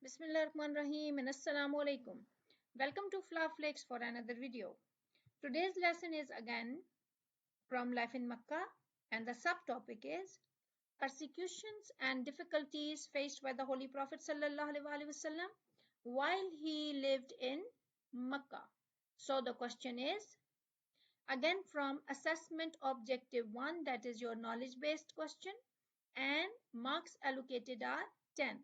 Bismillahirrahmanirrahim and Assalamu alaikum. Welcome to Flakes for another video. Today's lesson is again from Life in Makkah and the subtopic is persecutions and difficulties faced by the Holy Prophet ﷺ while he lived in Makkah. So the question is again from assessment objective 1, that is your knowledge based question, and marks allocated are 10.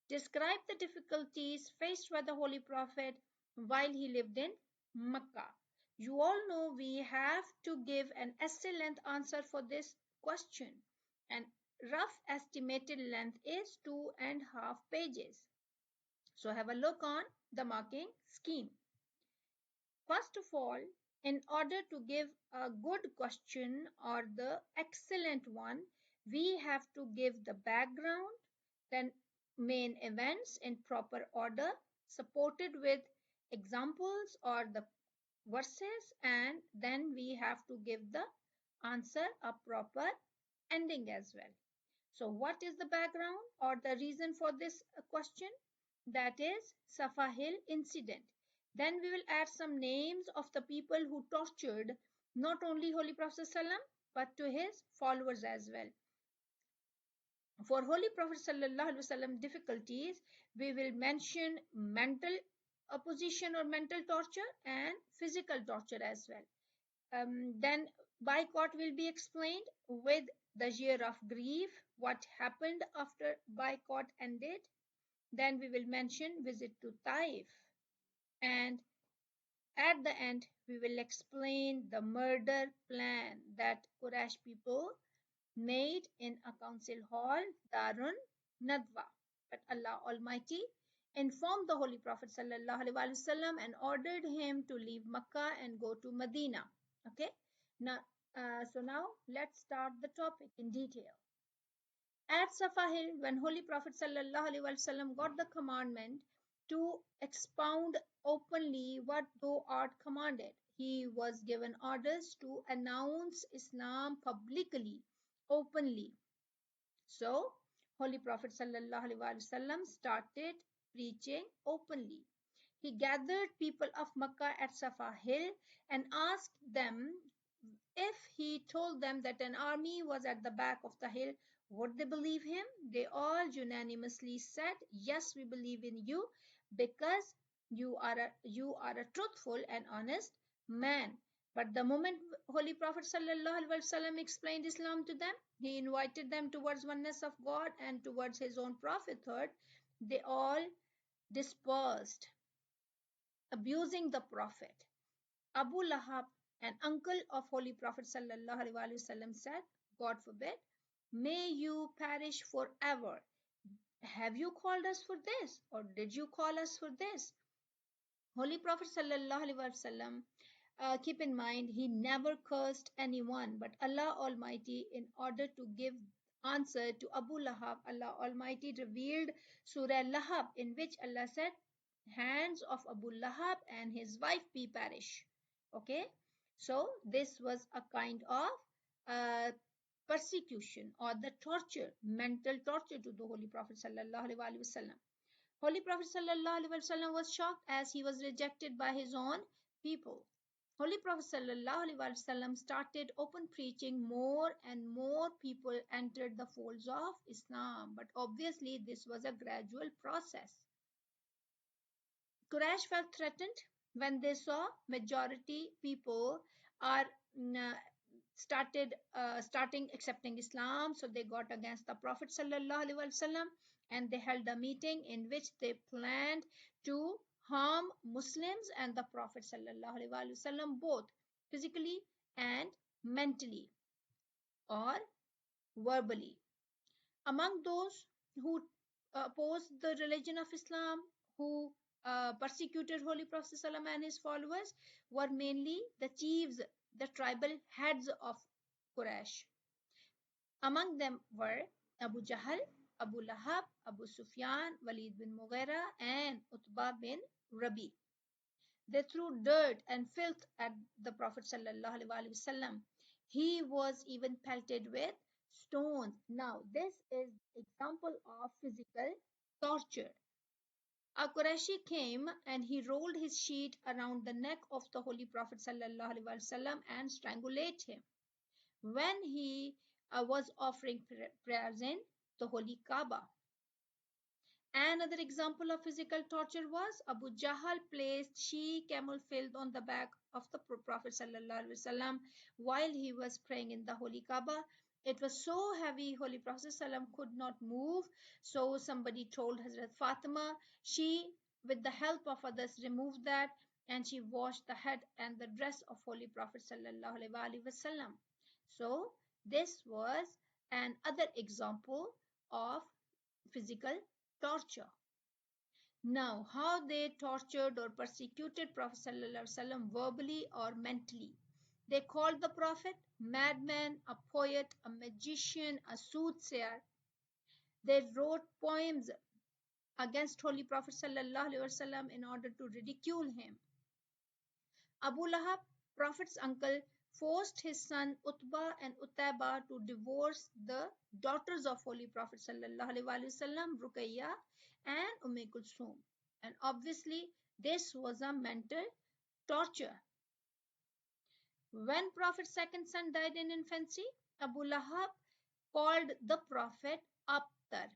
Describe the difficulties faced by the Holy Prophet while he lived in Makkah. You all know we have to give an essay length answer for this question, and rough estimated length is 2.5 pages. So have a look on the marking scheme. First of all, in order to give a good question or the excellent one, we have to give the background, then main events in proper order, supported with examples or the verses, and then we have to give the answer a proper ending as well. So what is the background or the reason for this question? That is Safa Hill incident. Then we will add some names of the people who tortured not only Holy Prophet ﷺ but to his followers as well. For Holy Prophet ﷺ difficulties, we will mention mental opposition or mental torture and physical torture as well. Then boycott will be explained with the year of grief, what happened after boycott ended. Then we will mention visit to Taif. And at the end, we will explain the murder plan that Quraysh people made in a council hall, Darun Nadwa. But Allah Almighty informed the Holy Prophet ﷺ and ordered him to leave Makkah and go to Medina. Okay. Now, now let's start the topic in detail. At Safa Hill, when Holy Prophet ﷺ got the commandment to expound openly what thou art commanded, he was given orders to announce Islam publicly, openly. So, Holy Prophet ﷺ started preaching openly. He gathered people of Makkah at Safa Hill and asked them if he told them that an army was at the back of the hill, would they believe him? They all unanimously said, yes, we believe in you because you are a truthful and honest man. But the moment Holy Prophet ﷺ explained Islam to them, he invited them towards oneness of God and towards his own prophethood, they all dispersed, abusing the Prophet. Abu Lahab, an uncle of Holy Prophet ﷺ, said, God forbid, may you perish forever. Have you called us for this, or did you call us for this? Holy Prophet ﷺ, keep in mind, he never cursed anyone, but Allah Almighty, in order to give answer to Abu Lahab, Allah Almighty revealed Surah Lahab, in which Allah said, hands of Abu Lahab and his wife be perish. Okay, so this was a kind of persecution or the torture, mental torture to the Holy Prophet ﷺ. Holy Prophet ﷺ was shocked as he was rejected by his own people. Holy Prophet ﷺ started open preaching. More and more people entered the folds of Islam, but obviously this was a gradual process. Quraysh felt threatened when they saw majority people are starting accepting Islam, so they got against the Prophet ﷺ and they held a meeting in which they planned to harm Muslims and the Prophet ﷺ both physically and mentally or verbally. Among those who opposed the religion of Islam, who persecuted Holy Prophet ﷺ and his followers, were mainly the chiefs, the tribal heads of Quraysh. Among them were Abu Jahl, Abu Lahab, Abu Sufyan, Walid bin Mughira, and Utbah bin Rabi. They threw dirt and filth at the Prophet ﷺ. He was even pelted with stones. Now, this is example of physical torture. a Qurayshi came and he rolled his sheet around the neck of the Holy Prophet ﷺ and strangulated him when he was offering prayers in the Holy Kaaba. Another example of physical torture was Abu Jahl placed she-camel filth on the back of the Prophet ﷺ while he was praying in the Holy Kaaba. It was so heavy, Holy Prophet ﷺ could not move. So somebody told Hazrat Fatima. She, with the help of others, removed that and she washed the head and the dress of Holy Prophet ﷺ. So this was another example of physical torture. Now, how they tortured or persecuted Prophet ﷺ verbally or mentally. They called the Prophet madman, a poet, a magician, a soothsayer. They wrote poems against Holy Prophet ﷺ in order to ridicule him. Abu Lahab, Prophet's uncle, forced his son Utbah and Utaiba to divorce the daughters of Holy Prophet ﷺ, Ruqayya and Kulthum. And obviously, this was a mental torture. When Prophet's second son died in infancy, Abu Lahab called the Prophet Abtar.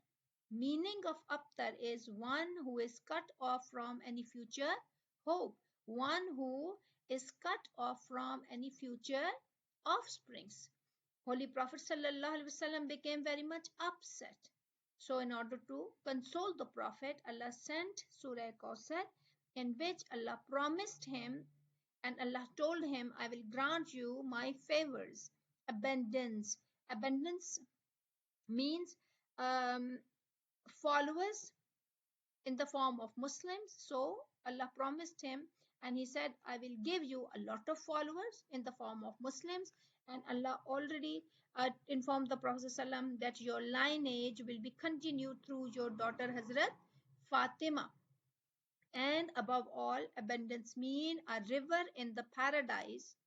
Meaning of Abtar is one who is cut off from any future hope, one who is cut off from any future offsprings. Holy Prophet ﷺ became very much upset. So in order to console the Prophet, Allah sent Surah Kausar in which Allah promised him and Allah told him, I will grant you my favors, abundance. Abundance means followers in the form of Muslims. So Allah promised him and he said, I will give you a lot of followers in the form of Muslims. And Allah already informed the Prophet ﷺ that your lineage will be continued through your daughter Hazrat Fatima. And above all, abundance mean a river in the paradise,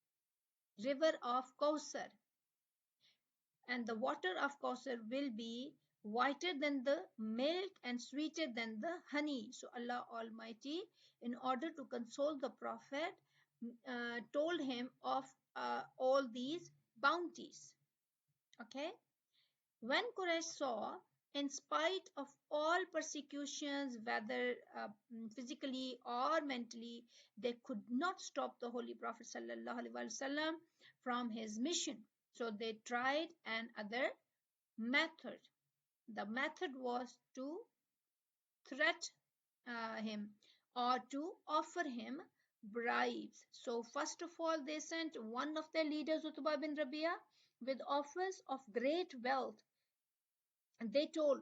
river of Kausar. And the water of Kausar will be whiter than the milk and sweeter than the honey. So Allah Almighty, in order to console the Prophet, told him of all these bounties. Okay. When Quraysh saw, in spite of all persecutions, whether physically or mentally, they could not stop the Holy Prophet ﷺ from his mission. So they tried another method. The method was to threat him or to offer him bribes. So first of all, they sent one of their leaders, Utbah bin Rabia, with offers of great wealth. And they told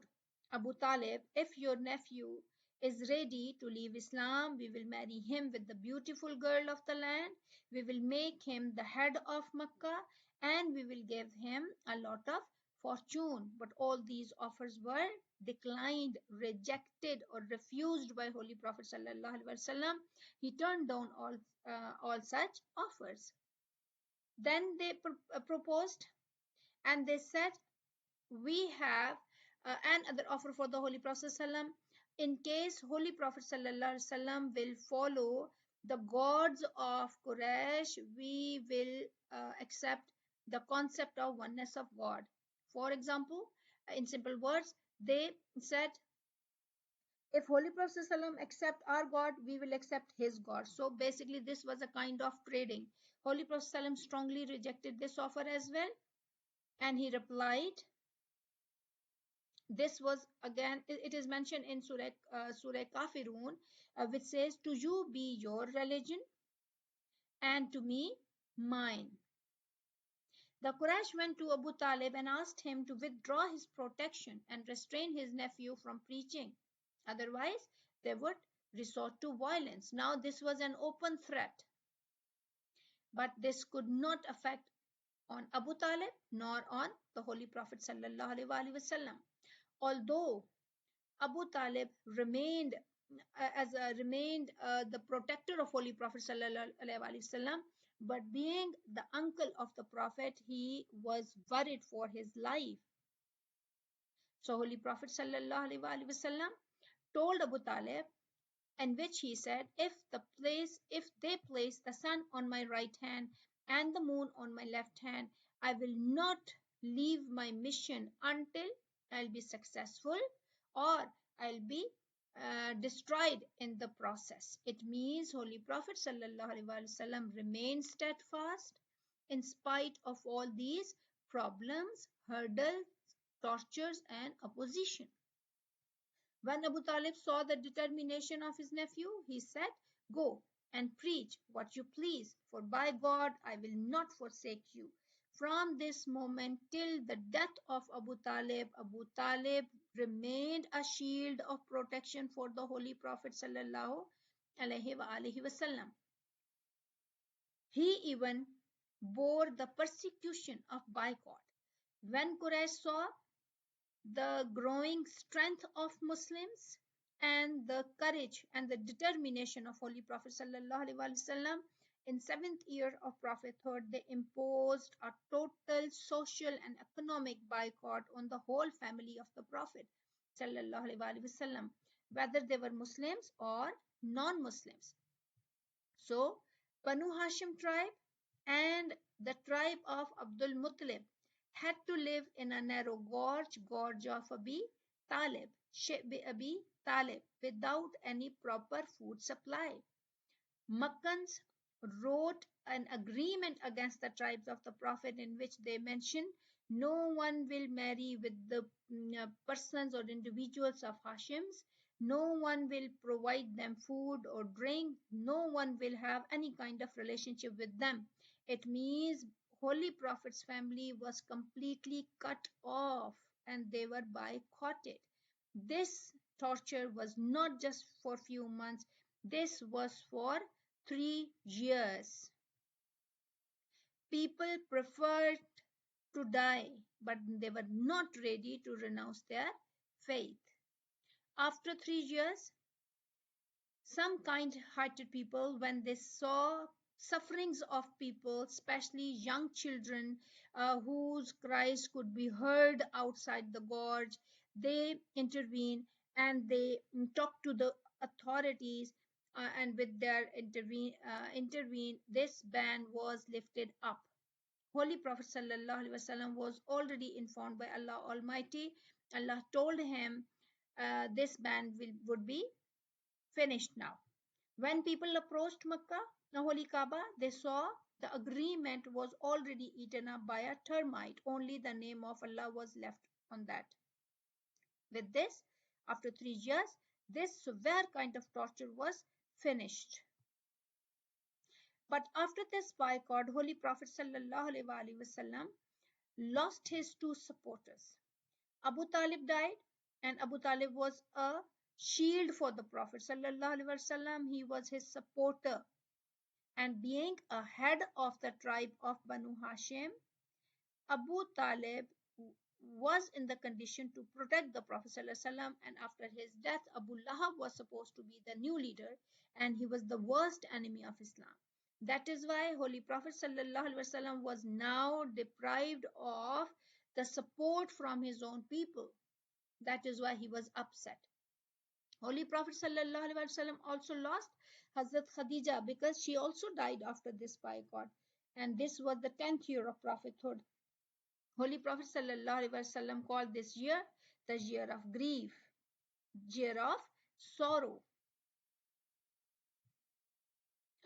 Abu Talib, if your nephew is ready to leave Islam, we will marry him with the beautiful girl of the land. We will make him the head of Makkah and we will give him a lot of fortune. But all these offers were declined, rejected, or refused by Holy Prophet ﷺ. He turned down all such offers. Then they proposed and they said, we have another offer for the Holy Prophet ﷺ. In case Holy Prophet ﷺ will follow the gods of Quraysh, we will accept the concept of oneness of God. For example, in simple words, they said, if Holy Prophet ﷺ accept our God, we will accept his God. So basically, this was a kind of trading. Holy Prophet ﷺ strongly rejected this offer as well. And he replied, this was again, it is mentioned in Surah Kafirun, which says, to you be your religion and to me mine. The Quraysh went to Abu Talib and asked him to withdraw his protection and restrain his nephew from preaching. Otherwise, they would resort to violence. Now, this was an open threat. But this could not affect on Abu Talib nor on the Holy Prophet ﷺ. Although Abu Talib remained the protector of Holy Prophet ﷺ, but being the uncle of the Prophet, he was worried for his life. So Holy Prophet ﷺ told Abu Talib, in which he said, if they place the sun on my right hand and the moon on my left hand, I will not leave my mission until I'll be successful or I'll be destroyed in the process. It means Holy Prophet sallallahu alaihi wasallam remained steadfast in spite of all these problems, hurdles, tortures, and opposition. When Abu Talib saw the determination of his nephew, he said, "Go and preach what you please, for by God I will not forsake you." From this moment till the death of Abu Talib remained a shield of protection for the Holy Prophet sallallahu alaihi wasallam. He even bore the persecution of boycott. When Quraysh saw the growing strength of Muslims and the courage and the determination of Holy Prophet sallallahu alaihi wasallam, in 7th year of prophethood, they imposed a total social and economic boycott on the whole family of the Prophet sallallahu alaihi wasallam, whether they were Muslims or non-Muslims. So, Banu Hashim tribe and the tribe of Abdul Muttalib had to live in a narrow gorge of Abi Talib, Abi Talib, without any proper food supply. Makkans wrote an agreement against the tribes of the Prophet in which they mentioned no one will marry with the persons or individuals of Hashims, no one will provide them food or drink, no one will have any kind of relationship with them. It means Holy Prophet's family was completely cut off and they were boycotted. This torture was not just for few months, this was for 3 years. People preferred to die, but they were not ready to renounce their faith. After 3 years, some kind-hearted people, when they saw sufferings of people, especially young children whose cries could be heard outside the gorge, they intervened and they talked to the authorities, and with their intervene, this ban was lifted up. Holy Prophet sallallahu alaihi wasallam was already informed by Allah Almighty. Allah told him this ban would be finished now. When people approached Makkah, the Holy Kaaba, they saw the agreement was already eaten up by a termite. Only the name of Allah was left on that. With this, after 3 years, this severe kind of torture was finished. But after this boycott, Holy Prophet sallallahu alaihi wasallam lost his two supporters. Abu Talib died, and Abu Talib was a shield for the Prophet sallallahu alaihi wasallam. He was his supporter, and being a head of the tribe of Banu Hashim, Abu Talib was in the condition to protect the Prophet ﷺ, and after his death, Abu Lahab was supposed to be the new leader, and he was the worst enemy of Islam. That is why Holy Prophet ﷺ was now deprived of the support from his own people. That is why he was upset. Holy Prophet ﷺ also lost Hazrat Khadija because she also died after this boycott, and this was the 10th year of prophethood. Holy Prophet ﷺ called this year the year of grief, year of sorrow.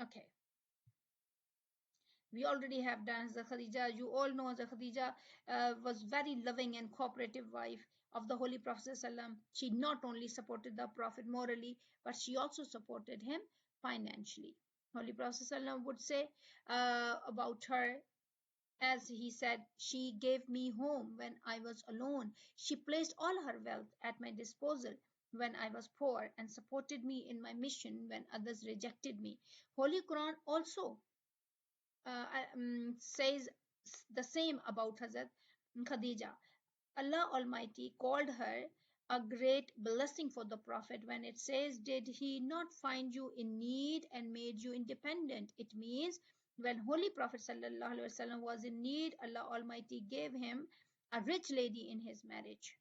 Okay. We already have done Hazrat Khadija. You all know Hazrat Khadija was very loving and cooperative wife of the Holy Prophet ﷺ. She not only supported the Prophet morally, but she also supported him financially. Holy Prophet ﷺ would say about her, as he said, she gave me home when I was alone. She placed all her wealth at my disposal when I was poor and supported me in my mission when others rejected me. Holy Quran also says the same about Hazrat Khadija. Allah Almighty called her a great blessing for the Prophet when it says, "Did he not find you in need and made you independent?" It means when Holy Prophet ﷺ was in need, Allah Almighty gave him a rich lady in his marriage.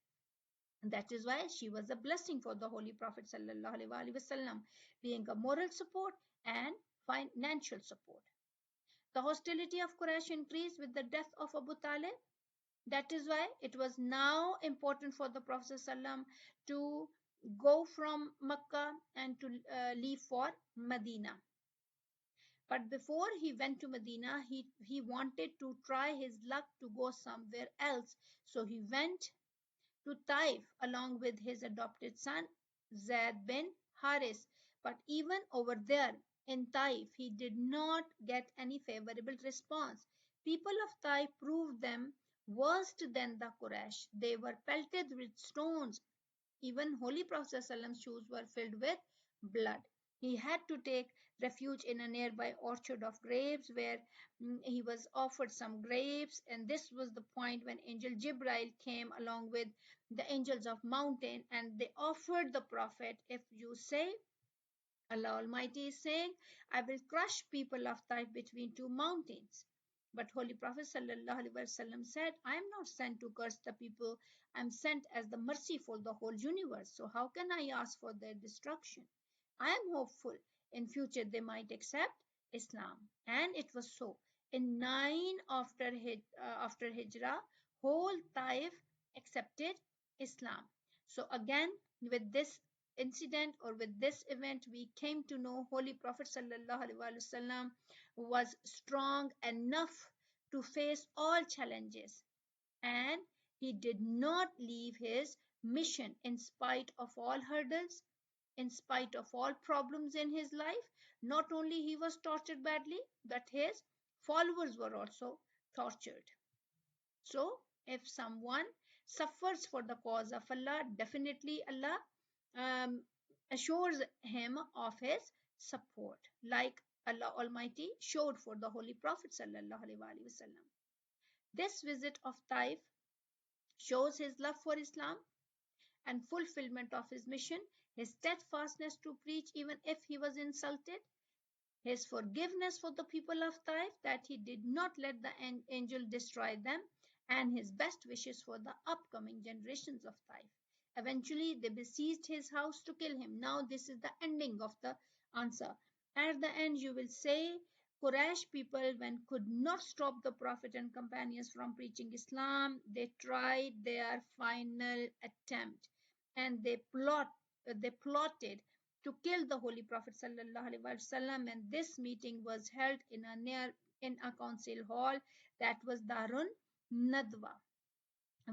That is why she was a blessing for the Holy Prophet sallallahu alaihi wasallam, being a moral support and financial support. The hostility of Quraysh increased with the death of Abu Talib. That is why it was now important for the Prophet ﷺ to go from Makkah and to leave for Medina. But before he went to Medina, he wanted to try his luck to go somewhere else. So he went to Taif along with his adopted son Zaid bin Haris. But even over there in Taif, he did not get any favorable response. People of Taif proved them worse than the Quraysh. They were pelted with stones. Even Holy Prophet's shoes were filled with blood. He had to take refuge in a nearby orchard of grapes where he was offered some grapes. And this was the point when Angel Jibrail came along with the angels of mountain, and they offered the Prophet, if you say, Allah Almighty is saying, I will crush people of Taif between two mountains. But Holy Prophet ﷺ said, I am not sent to curse the people. I am sent as the mercy for the whole universe. So how can I ask for their destruction? I am hopeful in future they might accept Islam. And it was so. In 9 after Hijrah, whole Taif accepted Islam. So again, with this incident or with this event, we came to know Holy Prophet ﷺ was strong enough to face all challenges, and he did not leave his mission in spite of all hurdles, in spite of all problems in his life. Not only he was tortured badly, but his followers were also tortured. So, if someone suffers for the cause of Allah, definitely Allah um, assures him of his support, like Allah Almighty showed for the Holy Prophet sallallahu alaihi wasallam. This visit of Taif shows his love for Islam and fulfillment of his mission, his steadfastness to preach even if he was insulted, his forgiveness for the people of Taif that he did not let the angel destroy them, and his best wishes for the upcoming generations of Taif. Eventually, they besieged his house to kill him. Now, this is the ending of the answer. At the end, you will say, Quraysh people, when could not stop the Prophet and companions from preaching Islam, they tried their final attempt, and they plotted to kill the Holy Prophet sallallahu alaihi wasallam, and this meeting was held in a council hall, that was Darun Nadwa,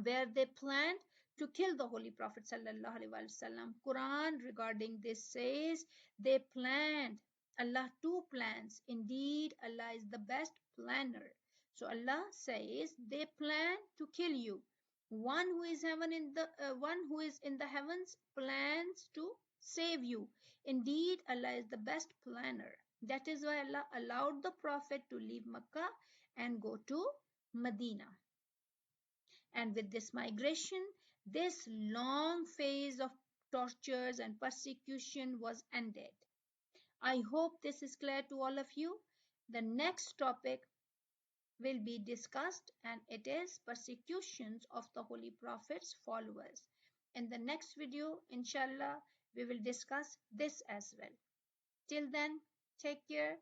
where they planned to kill the Holy Prophet sallallahu alaihi wasallam. Quran regarding this says they planned. Allah two plans. Indeed, Allah is the best planner. So Allah says they plan to kill you. One who is in the heavens plans to save you. Indeed, Allah is the best planner. That is why Allah allowed the Prophet to leave Makkah and go to Medina. And with this migration, this long phase of tortures and persecution was ended. I hope this is clear to all of you. The next topic will be discussed, and it is persecutions of the Holy Prophet's followers. In the next video, inshallah, we will discuss this as well. Till then, take care.